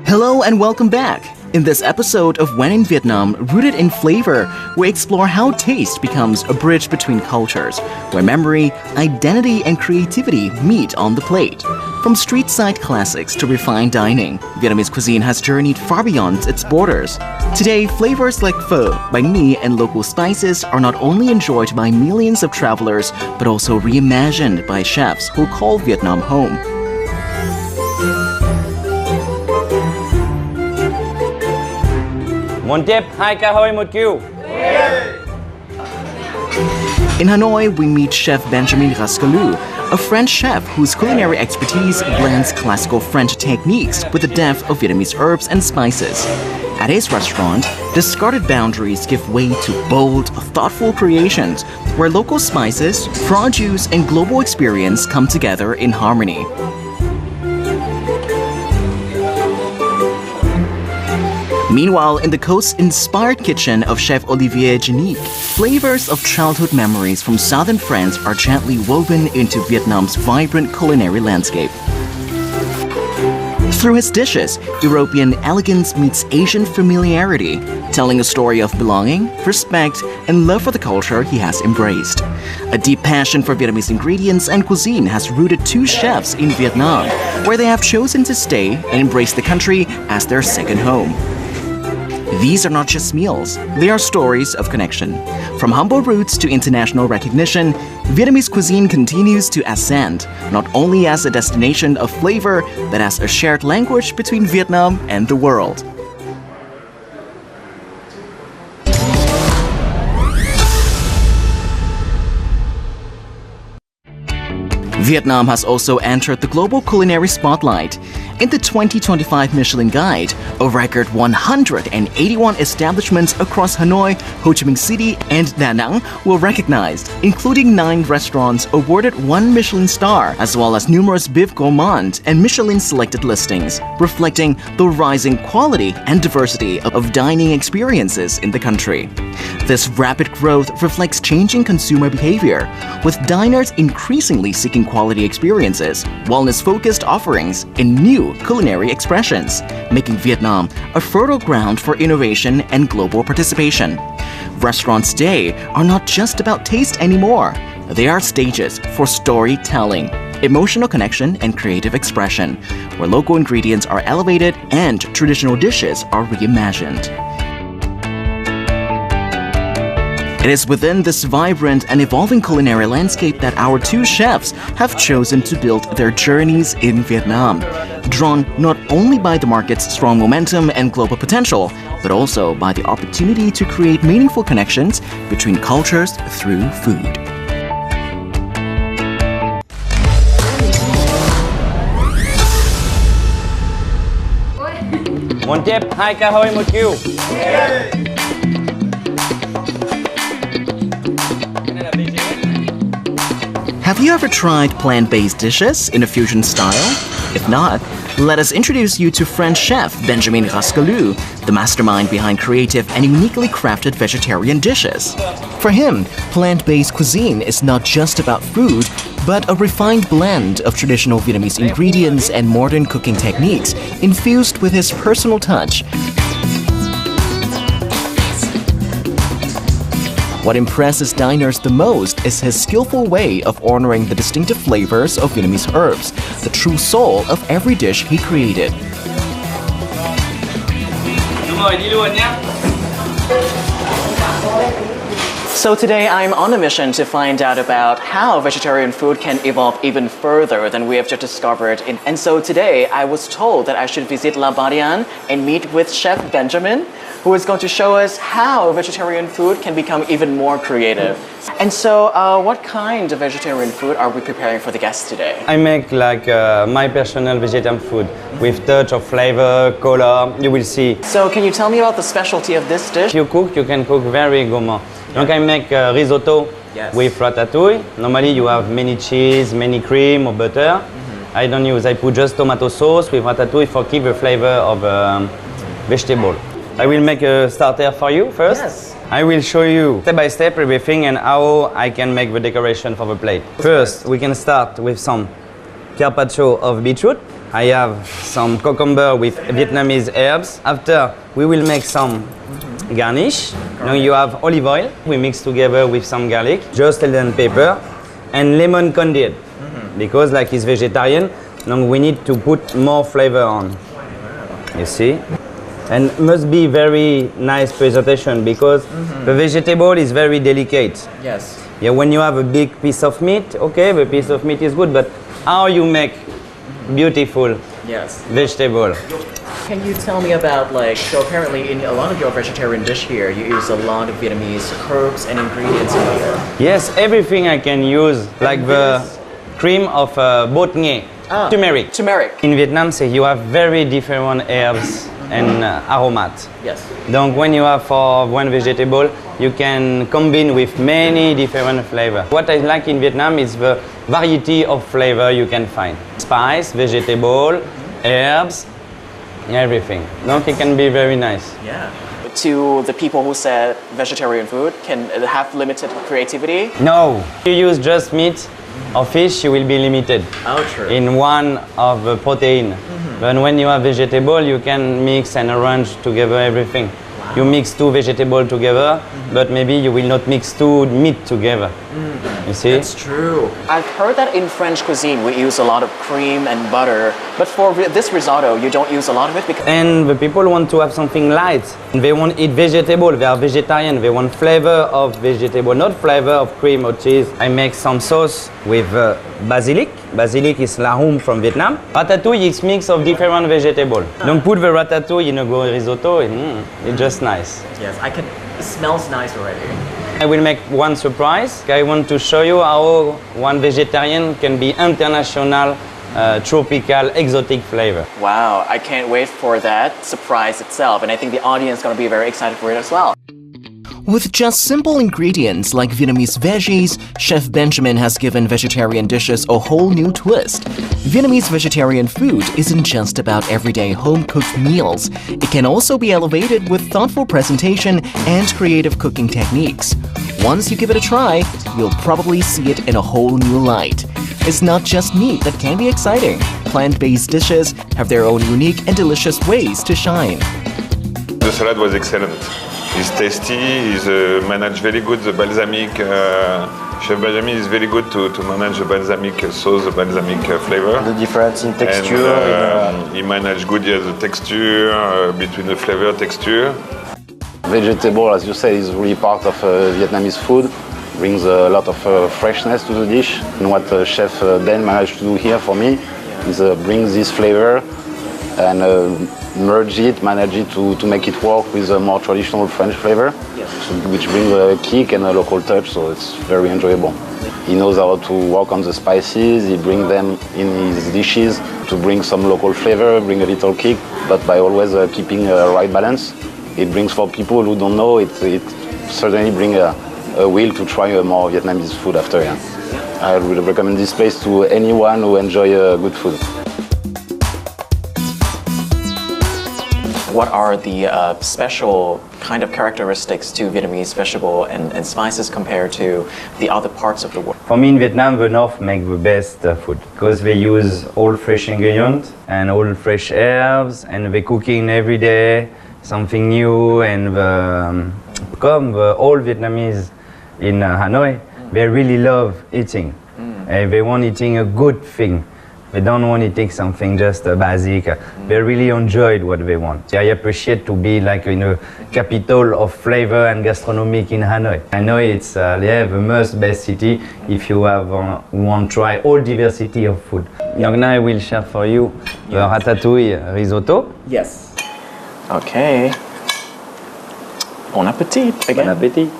Hello and welcome back. In this episode of When in Vietnam, Rooted in Flavor, we explore how taste becomes a bridge between cultures, where memory, identity, and creativity meet on the plate. From street-side classics to refined dining, Vietnamese cuisine has journeyed far beyond its borders. Today, flavors like pho, bánh mì, and local spices are not only enjoyed by millions of travelers, but also reimagined by chefs who call Vietnam home. Một tiếp, 2 cá hồi, 1 cừu. In Hanoi, we meet Chef Benjamin Rascalou, a French chef whose culinary expertise blends classical French techniques with the depth of Vietnamese herbs and spices. At his restaurant, discarded boundaries give way to bold, thoughtful creations where local spices, produce, and global experience come together in harmony. Meanwhile, in the coast-inspired kitchen of Chef Olivier Genique, flavors of childhood memories from southern France are gently woven into Vietnam's vibrant culinary landscape. Through his dishes, European elegance meets Asian familiarity, telling a story of belonging, respect, and love for the culture he has embraced. A deep passion for Vietnamese ingredients and cuisine has rooted two chefs in Vietnam, where they have chosen to stay and embrace the country as their second home. These are not just meals, they are stories of connection. From humble roots to international recognition, Vietnamese cuisine continues to ascend, not only as a destination of flavor, but as a shared language between Vietnam and the world. Vietnam has also entered the global culinary spotlight. In the 2025 Michelin Guide, a record 181 establishments across Hanoi, Ho Chi Minh City, and Da Nang were recognized, including 9 restaurants awarded 1 Michelin star, as well as numerous Biv Gourmand and Michelin-selected listings, reflecting the rising quality and diversity of dining experiences in the country. This rapid growth reflects changing consumer behavior, with diners increasingly seeking quality experiences, wellness-focused offerings, and new culinary expressions, making Vietnam a fertile ground for innovation and global participation. Restaurants today are not just about taste anymore. They are stages for storytelling, emotional connection, and creative expression, where local ingredients are elevated and traditional dishes are reimagined. It is within this vibrant and evolving culinary landscape that our two chefs have chosen to build their journeys in Vietnam, drawn not only by the market's strong momentum and global potential, but also by the opportunity to create meaningful connections between cultures through food. Một tiếp, 2 cá hồi, 1 cừu. Have you ever tried plant-based dishes in a fusion style? If not, let us introduce you to French chef Benjamin Rascalou, the mastermind behind creative and uniquely crafted vegetarian dishes. For him, plant-based cuisine is not just about food, but a refined blend of traditional Vietnamese ingredients and modern cooking techniques infused with his personal touch. What impresses diners the most is his skillful way of honoring the distinctive flavors of Vietnamese herbs, the true soul of every dish he created. So today I'm on a mission to find out about how vegetarian food can evolve even further than we have just discovered. And so today I was told that I should visit La Badiane and meet with Chef Benjamin, who is going to show us how vegetarian food can become even more creative. And so, what kind of vegetarian food are we preparing for the guests today? I make like my personal vegetarian food with touch of flavor, color, you will see. So can you tell me about the specialty of this dish? If you cook, you can cook very gourmand. Donc I make risotto with ratatouille. Normally you have many cheese, many cream or butter. I don't use, I put just tomato sauce with ratatouille for keep the flavor of vegetable. I will make a starter for you first. Yes. I will show you step by step everything and how I can make the decoration for the plate. First, we can start with some carpaccio of beetroot. I have some cucumber with Vietnamese herbs. After, we will make some garnish. Now you have olive oil. We mix together with some garlic, just a little pepper, and lemon condensed. Because like it's vegetarian, now we need to put more flavor on. You see? And must be very nice presentation because the vegetable is very delicate. Yes. Yeah, when you have a big piece of meat, okay, the piece of meat is good, but how you make beautiful vegetable? Can you tell me about so apparently in a lot of your vegetarian dish here, you use a lot of Vietnamese herbs and ingredients in here. Yes, everything I can use, like the cream of bột nghệ, turmeric. Turmeric. In Vietnam, say you have very different herbs and aromat. Yes. Donc when you have for one vegetable, you can combine with many different flavor. What I like in Vietnam is the variety of flavor you can find. Spice, vegetable, herbs, everything. Donc it can be very nice. Yeah. To the people who said vegetarian food can have limited creativity? No. If you use just meat or fish, you will be limited. Oh, true. In one of the protein. But when you have vegetable, you can mix and arrange together everything. Wow. You mix two vegetables together, but maybe you will not mix two meat together. You see? That's true. I've heard that in French cuisine we use a lot of cream and butter, but for this risotto you don't use a lot of it because... And the people want to have something light. They want eat vegetable, they are vegetarian, they want flavor of vegetable, not flavor of cream or cheese. I make some sauce with basilic. Basilic is lahum from Vietnam. Ratatouille is mix of different vegetables. Don't put the ratatouille in a risotto, it's just nice. Yes, I can... It smells nice already. I will make one surprise. I want to show you how one vegetarian can be international, tropical, exotic flavor. Wow, I can't wait for that surprise itself, and I think the audience is going to be very excited for it as well. With just simple ingredients like Vietnamese veggies, Chef Benjamin has given vegetarian dishes a whole new twist. Vietnamese vegetarian food isn't just about everyday home-cooked meals. It can also be elevated with thoughtful presentation and creative cooking techniques. Once you give it a try, you'll probably see it in a whole new light. It's not just meat that can be exciting. Plant-based dishes have their own unique and delicious ways to shine. The salad was excellent. It's tasty, he's managed very good the balsamic. Chef Benjamin is very good to manage the balsamic sauce, the balsamic flavor. The difference in texture. And, he managed good the texture, between the flavor texture. Vegetable, as you say, is really part of Vietnamese food. Brings a lot of freshness to the dish. And what Chef Ben managed to do here for me is bring this flavor and merge it, manage it to make it work with a more traditional French flavor, which brings a kick and a local touch, so it's very enjoyable. He knows how to work on the spices, he brings them in his dishes to bring some local flavor, bring a little kick, but by always keeping a right balance. It brings for people who don't know, it certainly brings a will to try more Vietnamese food after. Yeah. I would recommend this place to anyone who enjoys good food. What are the special kind of characteristics to Vietnamese vegetable and spices compared to the other parts of the world? For me in Vietnam, the North make the best food because they use all fresh ingredients and all fresh herbs and they cooking every day something new and all Vietnamese in Hanoi, they really love eating. They want eating a good thing. They don't want to take something just basic. They really enjoyed what they want. I appreciate to be like in a capital of flavor and gastronomic in Hanoi. Hanoi it's the most best city if you have want to try all diversity of food. Now I will share for you the ratatouille risotto. Yes. Okay. Bon appetit again. Bon appetit.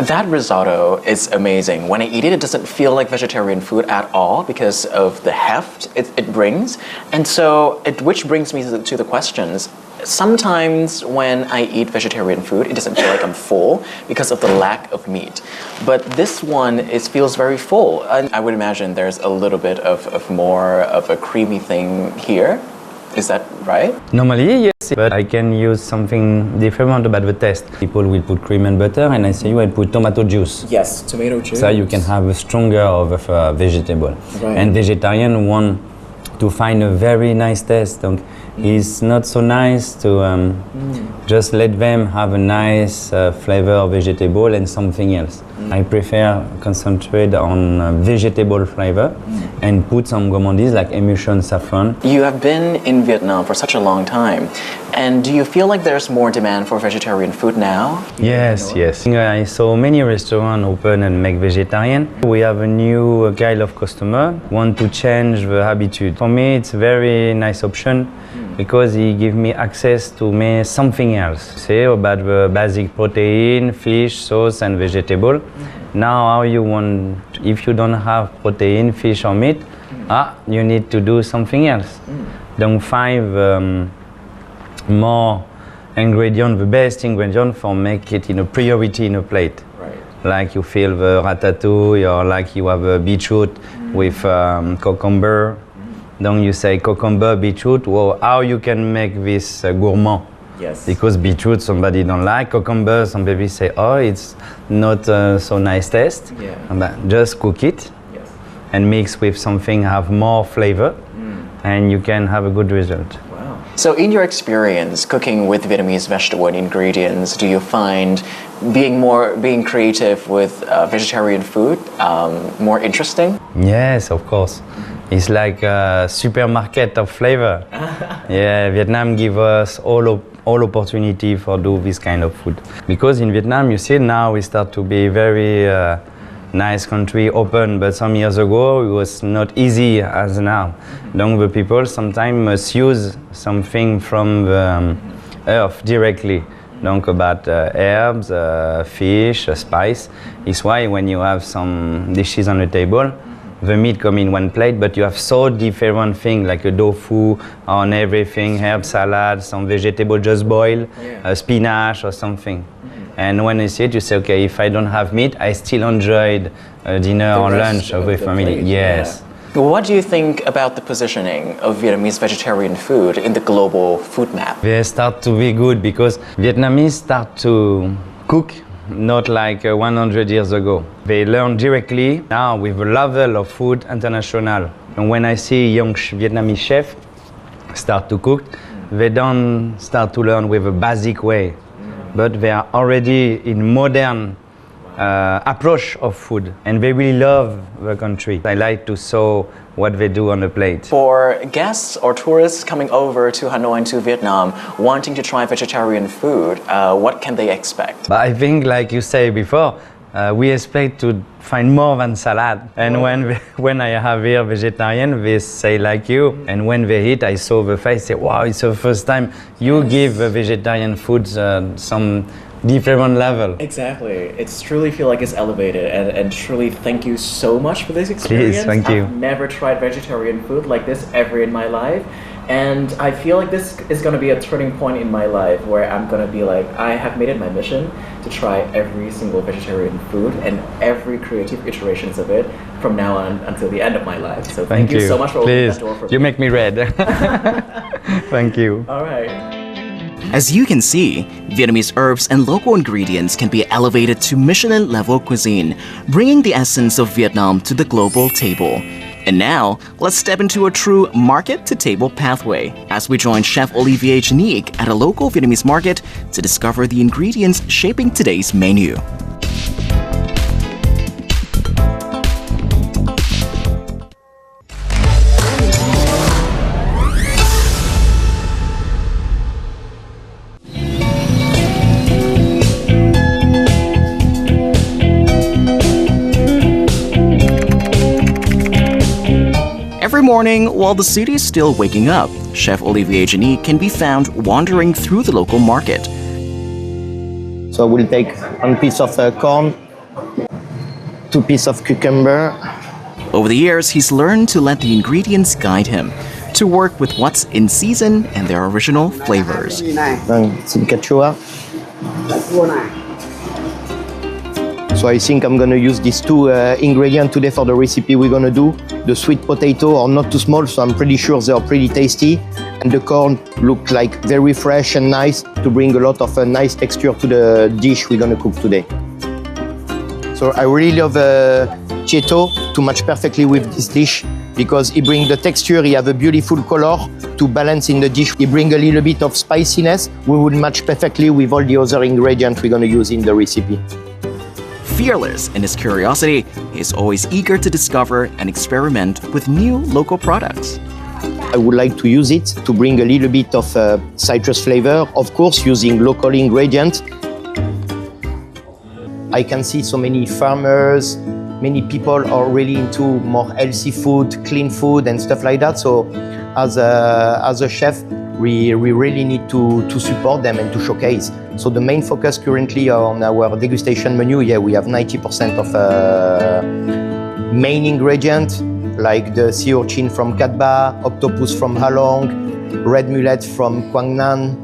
That risotto is amazing. When I eat it, it doesn't feel like vegetarian food at all because of the heft it brings. And so, which brings me to the questions. Sometimes when I eat vegetarian food, it doesn't feel like I'm full because of the lack of meat. But this one feels very full. And I would imagine there's a little bit of more of a creamy thing here. Is that right? Normally, yes, choice, but I can use something different about the taste. People will put cream and butter, and I say you will put tomato juice. Yes, tomato juice. So you can have a stronger of a vegetable. Right. And vegetarian want to find a very nice taste. Donc, it's not so nice to just let them have a nice flavor of vegetable and something else. I prefer concentrate on vegetable flavor and put some gourmandise like emulsion saffron. You have been in Vietnam for such a long time, and do you feel like there's more demand for vegetarian food now? Yes, yes. I saw many restaurants open and make vegetarian. We have a new kind of customer want to change the habitude. For me, it's a very nice option because it gives me access to make something else. Say about the basic protein, fish, sauce, and vegetable. Now, how you want? If you don't have protein, fish or meat, you need to do something else. Don't find more ingredient, the best ingredient for make it in a priority in a plate. Right. Like you feel the ratatouille, or like you have a beetroot with cucumber. Then you say cucumber, beetroot. Well, how you can make this gourmand? Yes. Because beetroot somebody don't like, cucumber some people say, oh, it's not so nice taste. Yeah. But just cook it and mix with something have more flavor, and you can have a good result. Wow. So in your experience cooking with Vietnamese vegetable and ingredients, do you find being creative with vegetarian food more interesting? Yes, of course. It's like a supermarket of flavor. Yeah, Vietnam give us all opportunity for do this kind of food. Because in Vietnam, you see now we start to be very nice country, open, but some years ago it was not easy as now. Donc the people sometimes must use something from the earth directly. Donc about herbs, fish, spice. It's why when you have some dishes on the table, the meat come in one plate, but you have so different things like a tofu on everything, herb salad, some vegetable just boiled, spinach or something. And when you see it, you say, okay, if I don't have meat, I still enjoyed dinner or lunch with family. Plate, yes. Yeah. What do you think about the positioning of Vietnamese vegetarian food in the global food map? They start to be good because Vietnamese start to cook not like 100 years ago. They learn directly now with the level of food international. And when I see young Vietnamese chefs start to cook, they don't start to learn with a basic way, but they are already in modern approach of food, and they really love the country. I like to show what they do on the plate. For guests or tourists coming over to Hanoi and to Vietnam wanting to try vegetarian food, what can they expect? But I think, like you say before, we expect to find more than salad. And when I have here vegetarian, they say like you. And when they eat, I saw the face, say, wow, it's the first time you give vegetarian food some different level. Exactly. It's truly feel like it's elevated, and truly thank you so much for this experience. Please, thank you. I've never tried vegetarian food like this ever in my life, and I feel like this is going to be a turning point in my life where I'm going to be like, I have made it my mission to try every single vegetarian food and every creative iterations of it from now on until the end of my life. So thank you so much for opening that door for me. You make me red. Thank you. All right. As you can see, Vietnamese herbs and local ingredients can be elevated to Michelin-level cuisine, bringing the essence of Vietnam to the global table. And now, let's step into a true market-to-table pathway as we join Chef Olivier Janique at a local Vietnamese market to discover the ingredients shaping today's menu. Every morning, while the city is still waking up, Chef Olivier Janique can be found wandering through the local market. So we'll take one piece of corn, 2 pieces of cucumber. Over the years, he's learned to let the ingredients guide him, to work with what's in season and their original flavors. Some quechua. So I think I'm going to use these 2 ingredients today for the recipe we're going to do. The sweet potato are not too small, so I'm pretty sure they are pretty tasty. And the corn looked like very fresh and nice to bring a lot of nice texture to the dish we're gonna cook today. So I really love Tieto to match perfectly with this dish because he brings the texture, he have a beautiful color to balance in the dish. He brings a little bit of spiciness. We would match perfectly with all the other ingredients we're gonna use in the recipe. Fearless in his curiosity, he is always eager to discover and experiment with new local products. I would like to use it to bring a little bit of citrus flavor, of course, using local ingredients. I can see so many farmers, many people are really into more healthy food, clean food and stuff like that. So as a chef, we really need to support them and to showcase. So the main focus currently on our degustation menu, we have 90% of main ingredients like the sea urchin from Katba, octopus from Halong, red mullet from Quang Nan,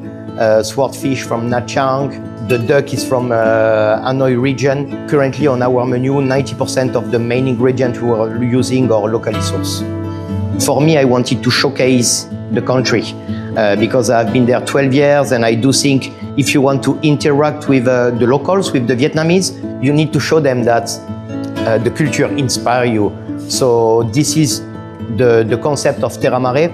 swordfish from Nha Trang. The duck is from Hanoi region. Currently on our menu, 90% of the main ingredients we are using are locally sourced. For me, I wanted to showcase the country because I've been there 12 years and I do think if you want to interact with the locals, with the Vietnamese, you need to show them that the culture inspires you. So this is the concept of Terra Mare.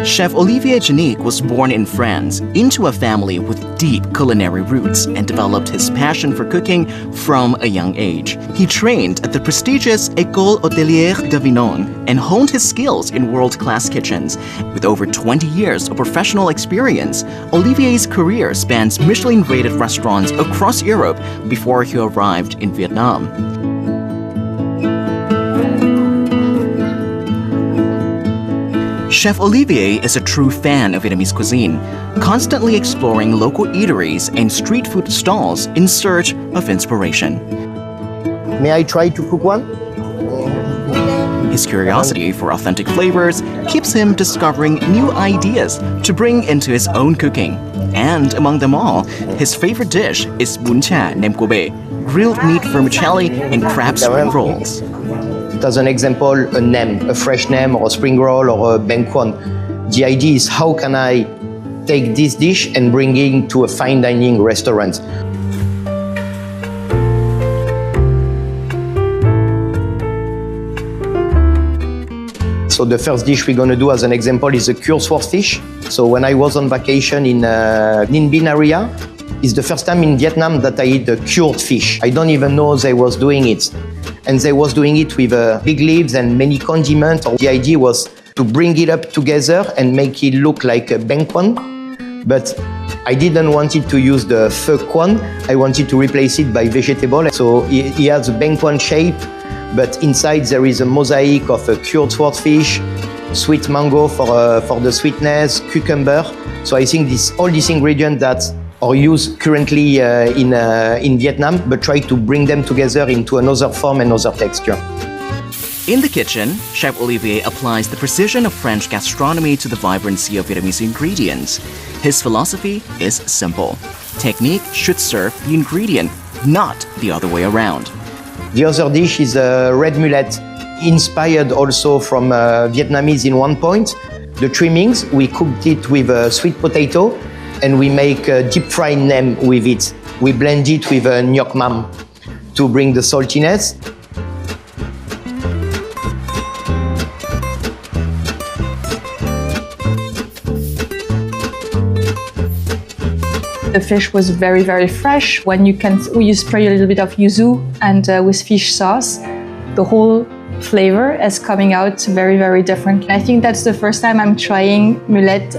Chef Olivier Janique was born in France into a family with deep culinary roots and developed his passion for cooking from a young age. He trained at the prestigious École Hôtelière d'Avignon and honed his skills in world-class kitchens. With over 20 years of professional experience, Olivier's career spans Michelin-rated restaurants across Europe before he arrived in Vietnam. Chef Olivier is a true fan of Vietnamese cuisine, constantly exploring local eateries and street food stalls in search of inspiration. May I try to cook one? His curiosity for authentic flavors keeps him discovering new ideas to bring into his own cooking. And among them all, his favorite dish is bún chả nem cua bê, grilled meat vermicelli and crab spring rolls. As an example, a nem, a fresh nem or a spring roll or a beng quan. The idea is how can I take this dish and bring it to a fine dining restaurant. So the first dish we're going to do as an example is a cured swordfish. So when I was on vacation in Ninh Binh area, it's the first time in Vietnam that I eat a cured fish. I don't even know they was doing it. And they was doing it with big leaves and many condiments. The idea was to bring it up together and make it look like a beng quan. But I didn't want it to use the pho quan. I wanted to replace it by vegetable. So he has a beng quan shape, but inside there is a mosaic of a cured swordfish, sweet mango for the sweetness, cucumber. So I think all these ingredients that are used currently in Vietnam, but try to bring them together into another form, another texture. In the kitchen, Chef Olivier applies the precision of French gastronomy to the vibrancy of Vietnamese ingredients. His philosophy is simple. Technique should serve the ingredient, not the other way around. The other dish is red mullet, inspired also from Vietnamese in one point. The trimmings, we cooked it with sweet potato, and we make deep fried nem with it. We blend it with nhok mam to bring the saltiness. The fish was very, very fresh. When you spray a little bit of yuzu and with fish sauce, the whole flavor is coming out very, very different. I think that's the first time I'm trying mullet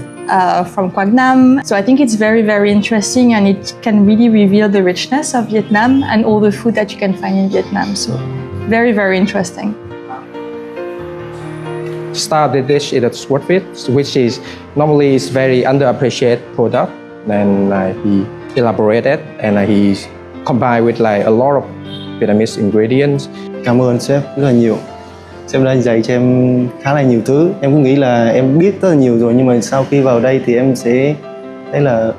from Quang Nam. So I think it's very, very interesting and it can really reveal the richness of Vietnam and all the food that you can find in Vietnam. So very, very interesting. Start the dish is a swordfish, which is normally is very underappreciated product. Then he elaborated and he combined with a lot of Vietnamese ingredients. Cảm ơn sếp rất là nhiều. Sếp đã dạy cho em khá là nhiều thứ. Em cũng nghĩ là em biết rất là nhiều rồi, nhưng mà sau khi vào đây thì em sẽ thấy là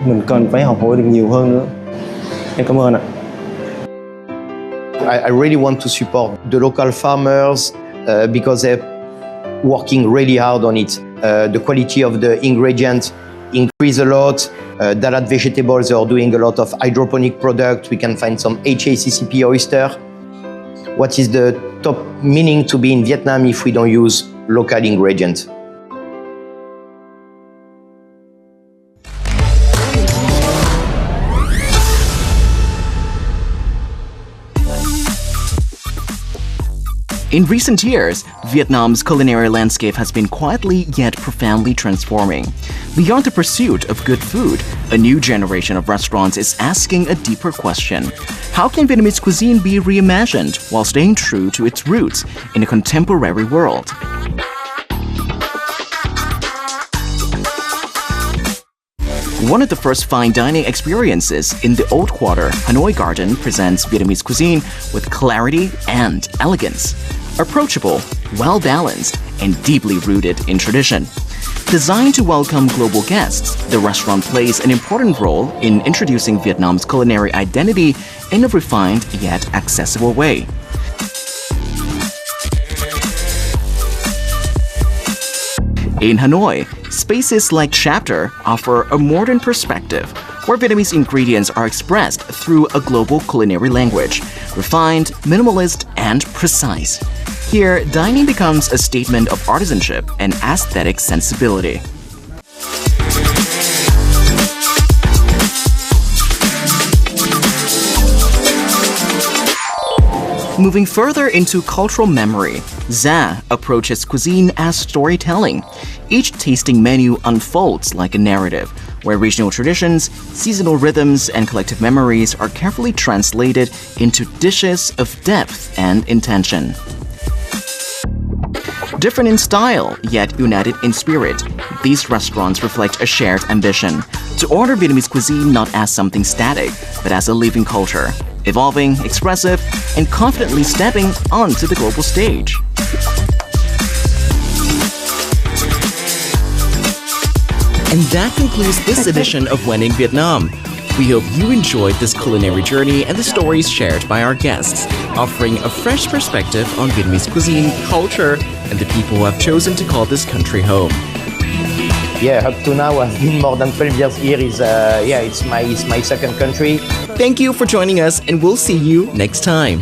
mình cần phải học hỏi được nhiều hơn nữa. Em cảm ơn ạ. I really want to support the local farmers because they're working really hard on it. the quality of the ingredients increase a lot. Dalat vegetables are doing a lot of hydroponic products. We can find some HACCP oyster. What is the top meaning to be in Vietnam if we don't use local ingredients? In recent years, Vietnam's culinary landscape has been quietly yet profoundly transforming. Beyond the pursuit of good food, a new generation of restaurants is asking a deeper question. How can Vietnamese cuisine be reimagined while staying true to its roots in a contemporary world? One of the first fine dining experiences in the Old Quarter, Hanoi Garden presents Vietnamese cuisine with clarity and elegance. Approachable, well-balanced, and deeply rooted in tradition. Designed to welcome global guests, the restaurant plays an important role in introducing Vietnam's culinary identity in a refined yet accessible way. In Hanoi, spaces like Chapter offer a modern perspective where Vietnamese ingredients are expressed through a global culinary language, refined, minimalist, and precise. Here, dining becomes a statement of artisanship and aesthetic sensibility. Moving further into cultural memory, Za approaches cuisine as storytelling. Each tasting menu unfolds like a narrative, where regional traditions, seasonal rhythms, and collective memories are carefully translated into dishes of depth and intention. Different in style, yet united in spirit, these restaurants reflect a shared ambition to order Vietnamese cuisine not as something static, but as a living culture, evolving, expressive, and confidently stepping onto the global stage. And that concludes this edition of When in Vietnam. We hope you enjoyed this culinary journey and the stories shared by our guests, offering a fresh perspective on Vietnamese cuisine, culture, and the people who have chosen to call this country home. Yeah, up to now I've been more than 12 years here. It's my second country. Thank you for joining us, and we'll see you next time.